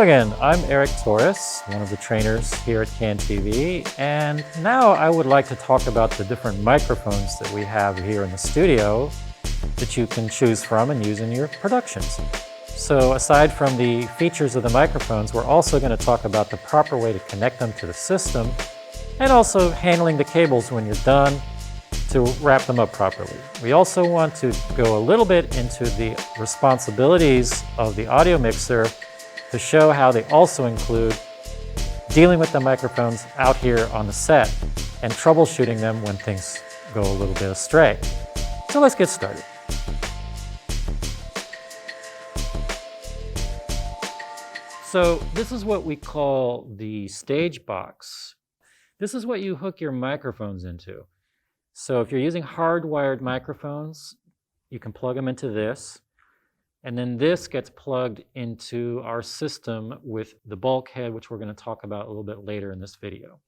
Hello again, I'm Eric Torres, one of the trainers here at CAN TV, and now I would like to talk about the different microphones that we have here in the studio that you can choose from and use in your productions. So aside from the features of the microphones, we're also going to talk about the proper way to connect them to the system and also handling the cables when you're done to wrap them up properly. We also want to go a little bit into the responsibilities of the audio mixer to show how they also include dealing with the microphones out here on the set and troubleshooting them when things go a little bit astray. So let's get started. So this is what we call the Stagebox. This is what you hook your microphones into. So if you're using hardwired microphones, you can plug them into this. And then this gets plugged into our system with the Bulkhead, which we're going to talk about a little bit later in this video.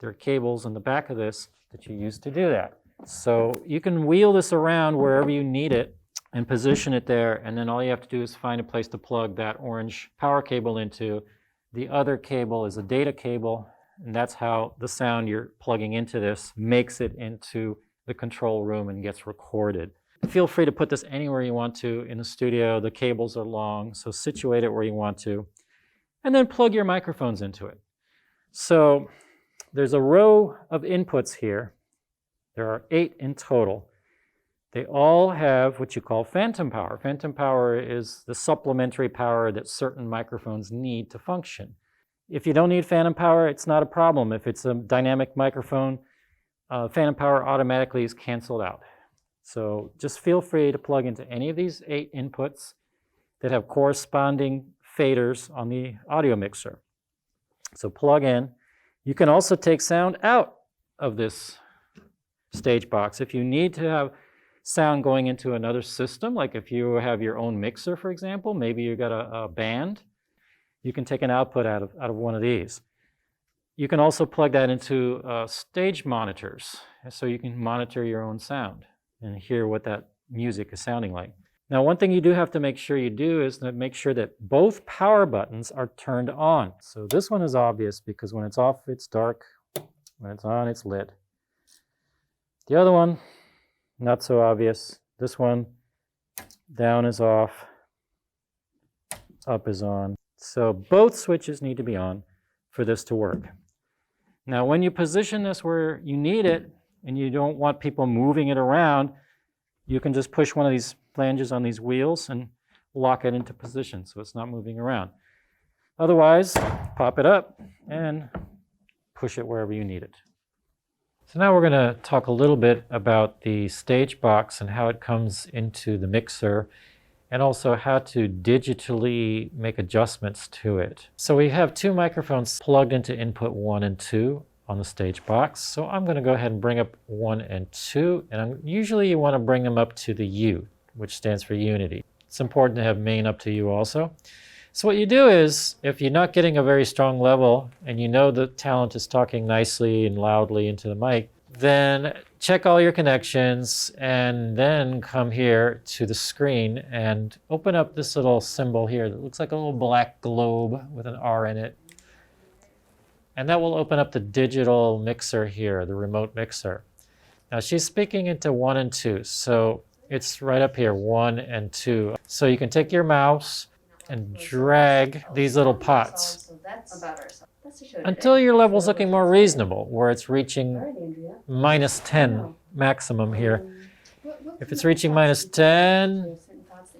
There are cables in the back of this that you use to do that. So you can wheel this around wherever you need it and position it there, and then all you have to do is find a place to plug that orange power cable into. The other cable is a data cable, and that's how the sound you're plugging into this makes it into the control room and gets recorded. Feel free to put this anywhere you want to in the studio. The cables are long, so situate it where you want to, and then plug your microphones into it. So there's a row of inputs here. There are 8 in total. They all have what you call phantom power. Phantom power is the supplementary power that certain microphones need to function. If you don't need phantom power, it's not a problem. If it's a dynamic microphone, phantom power automatically is canceled out. So just feel free to plug into any of these 8 inputs that have corresponding faders on the audio mixer. So plug in. You can also take sound out of this Stagebox. If you need to have sound going into another system, like if you have your own mixer, for example, maybe you've got a band, you can take an output out of one of these. You can also plug that into stage monitors, so you can monitor your own sound and hear what that music is sounding like. Now, one thing you do have to make sure you do is to make sure that both power buttons are turned on. So this one is obvious because when it's off, it's dark. When it's on, it's lit. The other one, not so obvious. This one, down is off, up is on. So both switches need to be on for this to work. Now, when you position this where you need it and you don't want people moving it around, you can just push one of these flanges on these wheels and lock it into position so it's not moving around. Otherwise, pop it up and push it wherever you need it. So now we're going to talk a little bit about the Stagebox and how it comes into the mixer, and also how to digitally make adjustments to it. So we have 2 microphones plugged into input 1 and 2 on the Stagebox. So I'm going to go ahead and bring up 1 and 2, and usually you want to bring them up to the U, which stands for unity. It's important to have main up to U also. So what you do is, if you're not getting a very strong level and you know the talent is talking nicely and loudly into the mic, then check all your connections and then come here to the screen and open up this little symbol here that looks like a little black globe with an R in it. And that will open up the digital mixer here, the remote mixer. Now she's speaking into 1 and 2, so it's right up here, 1 and 2. So you can take your mouse and drag these little pots until your level's looking more reasonable, where it's reaching -10 maximum here. If it's reaching -10,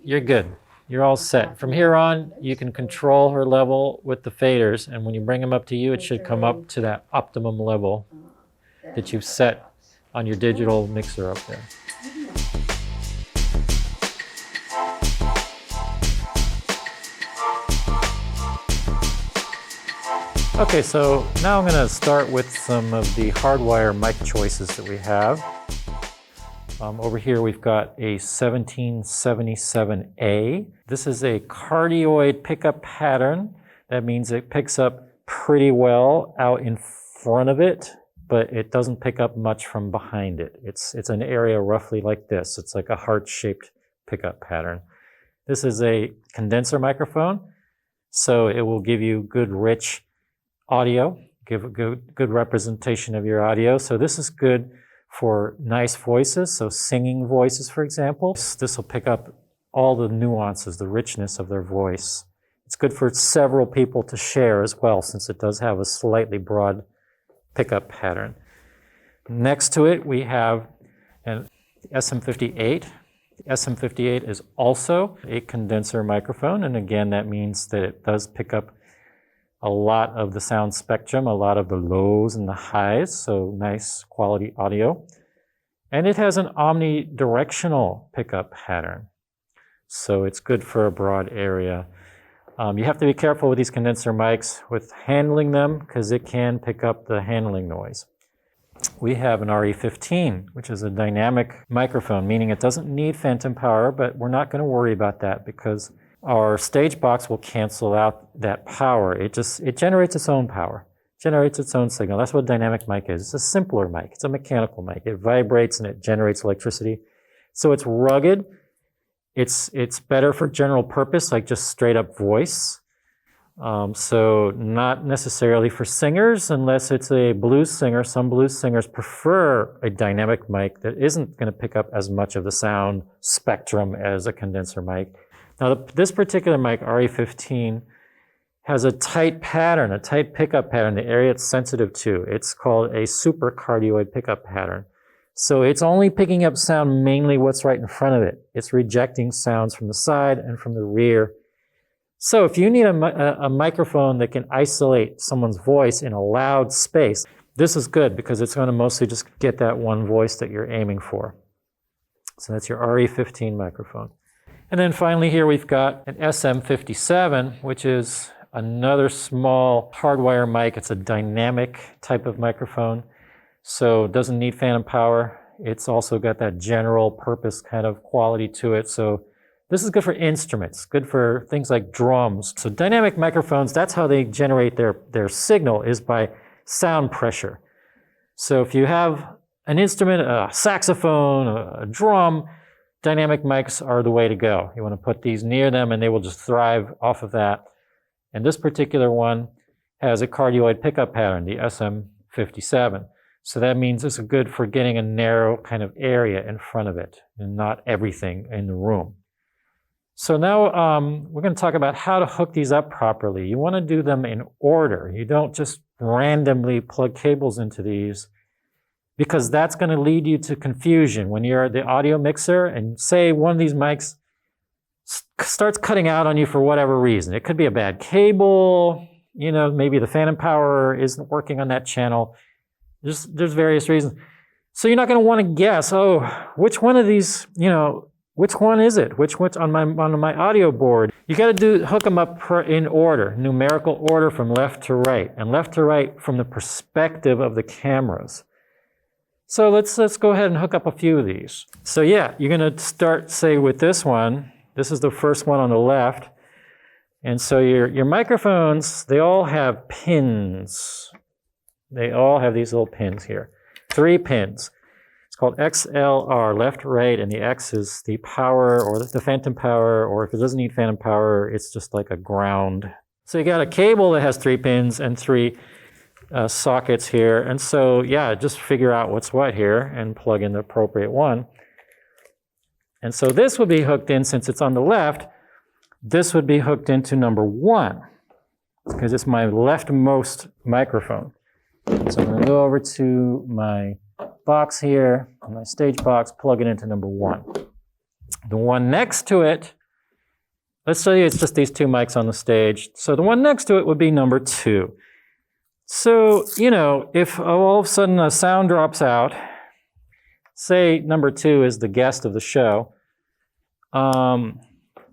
you're good. You're all set. From here on, you can control her level with the faders, and when you bring them up to you, it should come up to that optimum level that you've set on your digital mixer up there. Okay, so now I'm going to start with some of the hardwire mic choices that we have. Over here we've got a 1777A. This is a cardioid pickup pattern. That means it picks up pretty well out in front of it, but it doesn't pick up much from behind it. It's an area roughly like this. It's like a heart-shaped pickup pattern. This is a condenser microphone. So it will give you good, rich audio, give a good representation of your audio. So this is good for nice voices, so singing voices, for example. This will pick up all the nuances, the richness of their voice. It's good for several people to share as well, since it does have a slightly broad pickup pattern. Next to it, we have an SM58. The SM58 is also a condenser microphone, and again, that means that it does pick up a lot of the sound spectrum, a lot of the lows and the highs, so nice quality audio. And it has an omnidirectional pickup pattern, so it's good for a broad area. You have to be careful with these condenser mics with handling them, because it can pick up the handling noise. We have an RE15, which is a dynamic microphone, meaning it doesn't need phantom power, but we're not going to worry about that because our Stagebox will cancel out that power. It generates its own power, generates its own signal. That's what a dynamic mic is. It's a simpler mic. It's a mechanical mic. It vibrates and it generates electricity. So it's rugged. It's better for general purpose, like just straight up voice. So not necessarily for singers, unless it's a blues singer. Some blues singers prefer a dynamic mic that isn't going to pick up as much of the sound spectrum as a condenser mic. Now, this particular mic, RE15, has a tight pattern, a tight pickup pattern, the area it's sensitive to. It's called a supercardioid pickup pattern. So it's only picking up sound mainly what's right in front of it. It's rejecting sounds from the side and from the rear. So if you need a microphone that can isolate someone's voice in a loud space, this is good because it's going to mostly just get that one voice that you're aiming for. So that's your RE15 microphone. And then finally here we've got an SM57, which is another small hardwire mic. It's a dynamic type of microphone, so it doesn't need phantom power. It's also got that general purpose kind of quality to it. So this is good for instruments, good for things like drums. So dynamic microphones, that's how they generate their signal, is by sound pressure. So if you have an instrument, a saxophone, a drum, dynamic mics are the way to go. You want to put these near them and they will just thrive off of that. And this particular one has a cardioid pickup pattern, the SM57. So that means it's good for getting a narrow kind of area in front of it and not everything in the room. So now we're going to talk about how to hook these up properly. You want to do them in order. You don't just randomly plug cables into these, because that's going to lead you to confusion when you're at the audio mixer and say one of these mics starts cutting out on you for whatever reason. It could be a bad cable, maybe the phantom power isn't working on that channel. There's various reasons. So you're not going to want to guess, which one of these, which one is it? Which on my audio board? You got to hook them up in order, numerical order from left to right, and left to right from the perspective of the cameras. So let's go ahead and hook up a few of these. So yeah, you're going to start, say, with this one. This is the first one on the left. And so your microphones, they all have pins. They all have these little pins here. 3 pins. It's called XLR, left, right, and the X is the power or the phantom power, or if it doesn't need phantom power, it's just like a ground. So you got a cable that has 3 pins and 3 sockets here. And so, yeah, just figure out what's what here and plug in the appropriate one. And so this would be hooked in, since it's on the left, this would be hooked into number 1, because it's my leftmost microphone. So I'm going to go over to my box here, my Stagebox, plug it into number 1. The one next to it, let's say it's just these 2 mics on the stage. So the one next to it would be number 2. So, if all of a sudden a sound drops out, say number 2 is the guest of the show,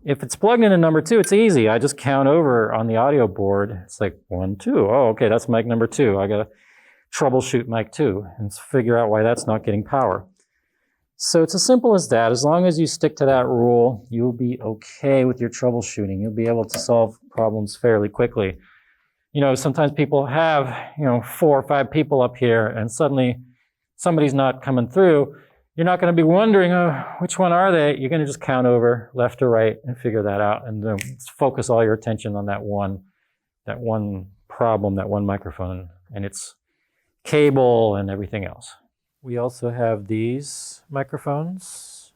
if it's plugged into number 2, it's easy. I just count over on the audio board. It's like 1, 2. Oh, okay, that's mic number 2. I got to troubleshoot mic 2 and figure out why that's not getting power. So it's as simple as that. As long as you stick to that rule, you'll be okay with your troubleshooting. You'll be able to solve problems fairly quickly. Sometimes people have, 4 or 5 people up here and suddenly somebody's not coming through. You're not going to be wondering, oh, which one are they? You're going to just count over left to right and figure that out, and then focus all your attention on that one problem, that one microphone, and its cable and everything else. We also have these microphones.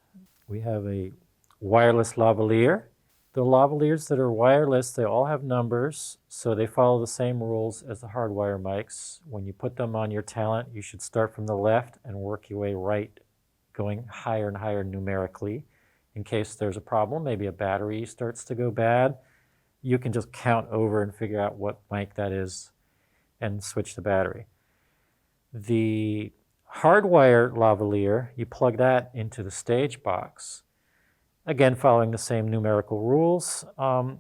We have a wireless lavalier. The lavaliers that are wireless, they all have numbers, so they follow the same rules as the hardwire mics. When you put them on your talent, you should start from the left and work your way right, going higher and higher numerically. In case there's a problem, maybe a battery starts to go bad, you can just count over and figure out what mic that is and switch the battery. The hardwire lavalier, you plug that into the Stagebox. Again, following the same numerical rules.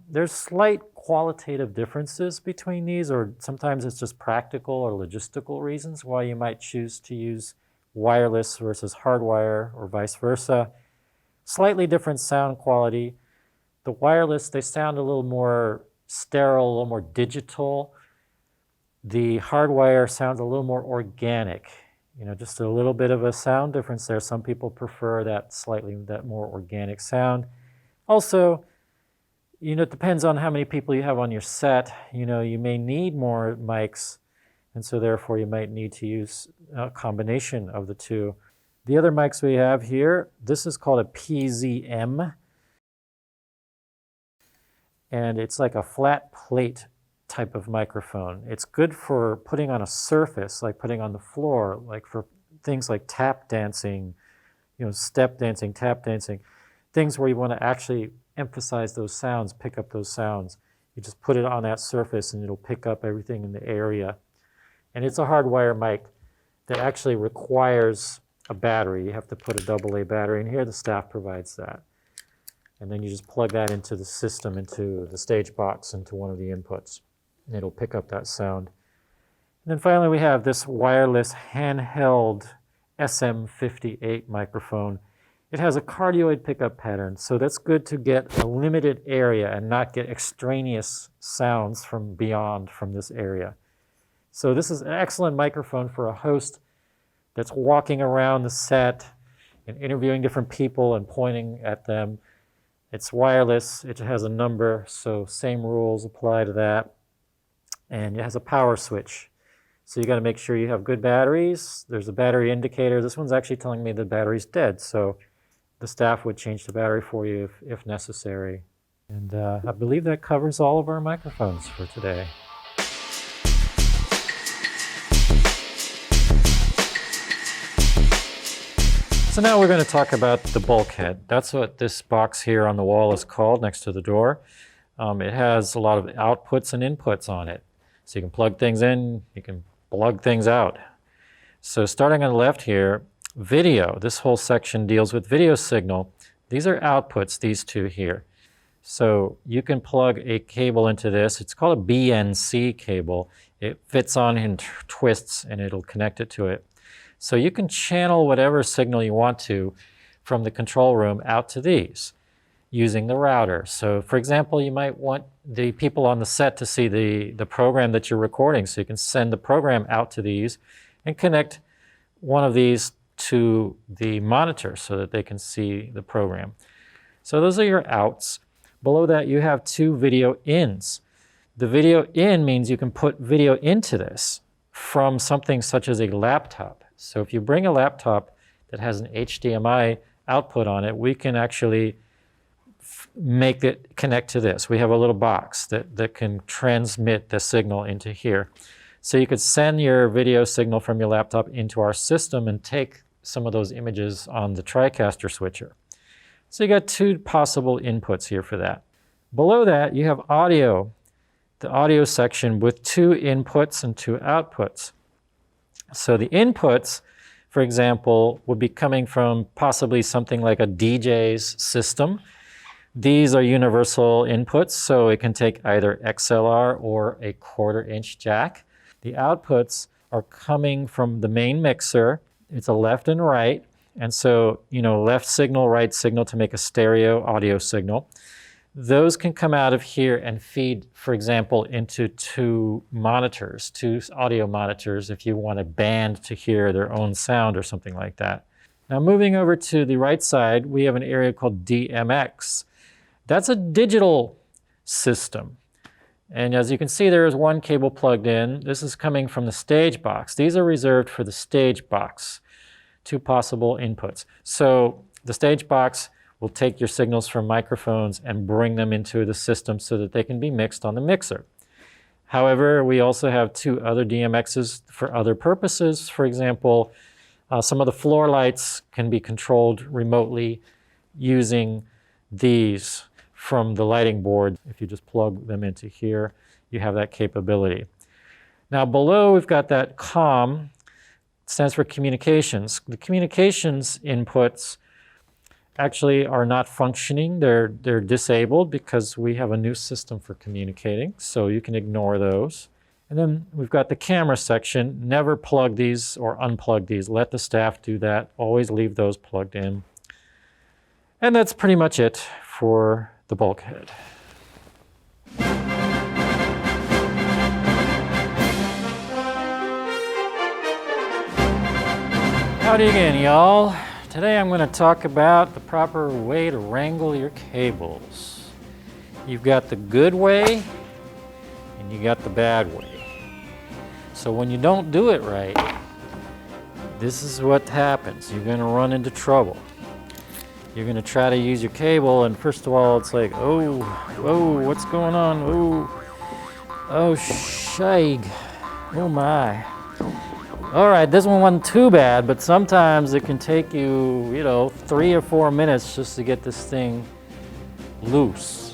There's slight qualitative differences between these, or sometimes it's just practical or logistical reasons why you might choose to use wireless versus hardwire or vice versa. Slightly different sound quality. The wireless, they sound a little more sterile, a little more digital. The hardwire sounds a little more organic. You know, just a little bit of a sound difference there. Some people prefer that more organic sound. Also, you know, it depends on how many people you have on your set. You know, you may need more mics, and so therefore you might need to use a combination of the two. The other mics we have here, this is called a PZM, and it's like a flat plate type of microphone. It's good for putting on a surface, like putting on the floor, like for things like tap dancing, you know, step dancing, tap dancing, things where you want to actually emphasize those sounds, pick up those sounds. You just put it on that surface and it'll pick up everything in the area. And it's a hardwire mic that actually requires a battery. You have to put a AA battery in here. The staff provides that. And then you just plug that into the system, into the Stagebox, into one of the inputs, and it'll pick up that sound. And then finally we have this wireless handheld SM58 microphone. It has a cardioid pickup pattern, so that's good to get a limited area and not get extraneous sounds from beyond from this area. So this is an excellent microphone for a host that's walking around the set and interviewing different people and pointing at them. It's wireless, it has a number, so same rules apply to that. And it has a power switch. So you got to make sure you have good batteries. There's a battery indicator. This one's actually telling me the battery's dead, so the staff would change the battery for you if necessary. And I believe that covers all of our microphones for today. So now we're going to talk about the bulkhead. That's what this box here on the wall is called, next to the door. It has a lot of outputs and inputs on it. So you can plug things in, you can plug things out. So starting on the left here, video. This whole section deals with video signal. These are outputs, these two here. So you can plug a cable into this. It's called a BNC cable. It fits on and twists and it'll connect it to it. So you can channel whatever signal you want to from the control room out to these using the router. So for example, you might want the people on the set to see the program that you're recording. So you can send the program out to these and connect one of these to the monitor so that they can see the program. So those are your outs. Below that you have two video ins. The video in means you can put video into this from something such as a laptop. So if you bring a laptop that has an HDMI output on it, we can actually make it connect to this. We have a little box that can transmit the signal into here. So you could send your video signal from your laptop into our system and take some of those images on the TriCaster switcher. So you got two possible inputs here for that. Below that, you have audio, the audio section with two inputs and two outputs. So the inputs, for example, would be coming from possibly something like a DJ's system. These are universal inputs, so it can take either XLR or a 1/4 inch jack. The outputs are coming from the main mixer. It's a left and right, and so, you know, left signal, right signal to make a stereo audio signal. Those can come out of here and feed, for example, into two monitors, two audio monitors, if you want a band to hear their own sound or something like that. Now moving over to the right side, we have an area called DMX. That's a digital system. And as you can see, there is one cable plugged in. This is coming from the Stagebox. These are reserved for the Stagebox, 2 possible inputs. So the Stagebox will take your signals from microphones and bring them into the system so that they can be mixed on the mixer. However, we also have 2 other DMXs for other purposes. For example, some of the floor lights can be controlled remotely using these from the lighting board. If you just plug them into here, you have that capability. Now below, we've got that COM, stands for communications. The communications inputs actually are not functioning. They're disabled because we have a new system for communicating, so you can ignore those. And then we've got the camera section. Never plug these or unplug these. Let the staff do that. Always leave those plugged in. And that's pretty much it for the Bulkhead. Howdy again, y'all. Today I'm going to talk about the proper way to wrangle your cables. You've got the good way and you got the bad way. So when you don't do it right, this is what happens. You're going to run into trouble. You're going to try to use your cable, and first of all, it's like, oh, what's going on? Oh, shag. Oh my. All right, this one wasn't too bad, but sometimes it can take you, 3 or 4 minutes just to get this thing loose.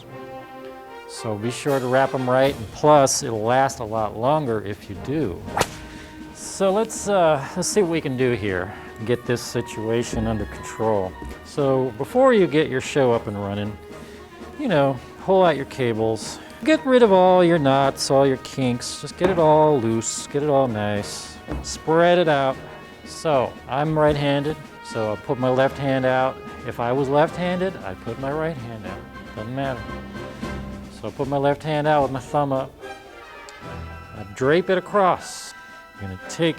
So be sure to wrap them right, and plus it'll last a lot longer if you do. So let's see what we can do here. Get this situation under control. So before you get your show up and running, pull out your cables. Get rid of all your knots, all your kinks. Just get it all loose, get it all nice. Spread it out. So I'm right-handed, so I'll put my left hand out. If I was left-handed, I'd put my right hand out. Doesn't matter. So I put my left hand out with my thumb up. I drape it across. You're gonna take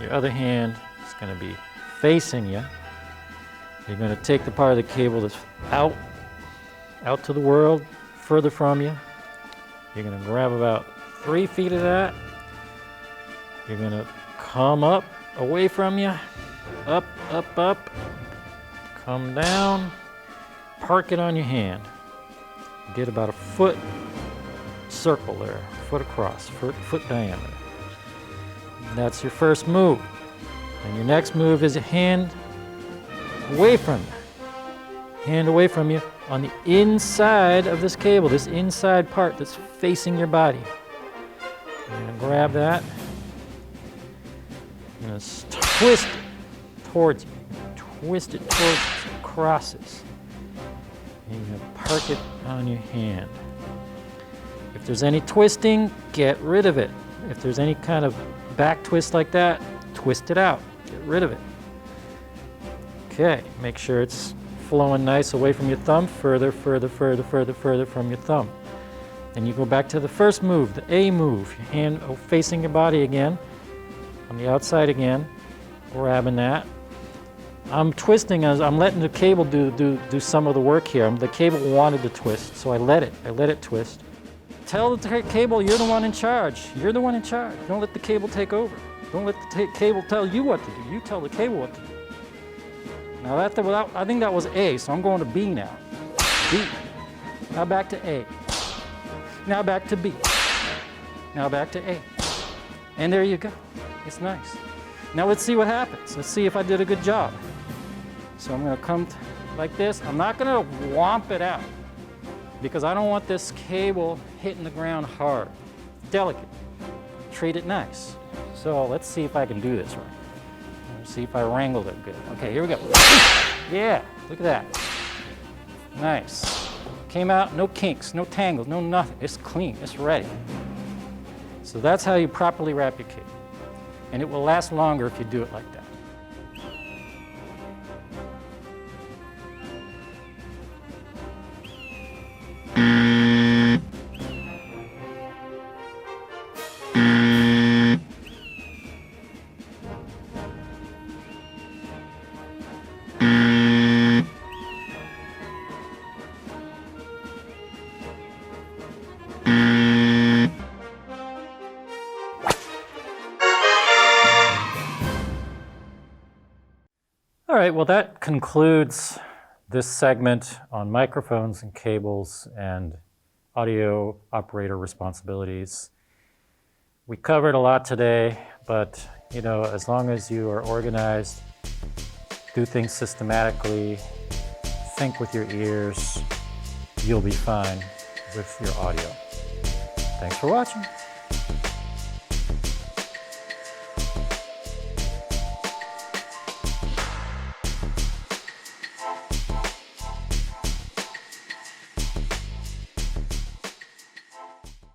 your other hand, it's gonna be facing you. You're gonna take the part of the cable that's out to the world, further from you. You're gonna grab about 3 feet of that. You're gonna come up, away from you, up, come down, park it on your hand. Get about a foot circle there, foot across, foot diameter. That's your first move. And your next move is a hand away from you. Hand away from you on the inside of this cable, this inside part that's facing your body. You're gonna grab that. You're gonna twist it towards you. Twist it towards you, it crosses. And you're gonna park it on your hand. If there's any twisting, get rid of it. If there's any kind of back twist like that, twist it out. Get rid of it. Okay, make sure it's flowing nice away from your thumb, further from your thumb. Then you go back to the first move, the A move. Your hand facing your body again, on the outside again, grabbing that. I'm twisting as I'm letting the cable do some of the work here. The cable wanted to twist, so I let it twist. Tell the cable you're the one in charge. You're the one in charge. Don't let the cable take over. Don't let the cable tell you what to do. You tell the cable what to do. Now I think that was A, so I'm going to B now. B. Now back to A. Now back to B. Now back to A. And there you go. It's nice. Now let's see what happens. Let's see if I did a good job. So I'm going to come like this. I'm not going to whomp it out because I don't want this cable hitting the ground hard. Delicate. Treat it nice. So let's see if I can do this right. Let's see if I wrangled it good. Okay, here we go. Yeah, look at that. Nice. Came out, no kinks, no tangles, no nothing. It's clean, it's ready. So that's how you properly wrap your cable. And it will last longer if you do it like that. All right, well, that concludes this segment on microphones and cables and audio operator responsibilities. We covered a lot today, but as long as you are organized, do things systematically, think with your ears, you'll be fine with your audio. Thanks for watching.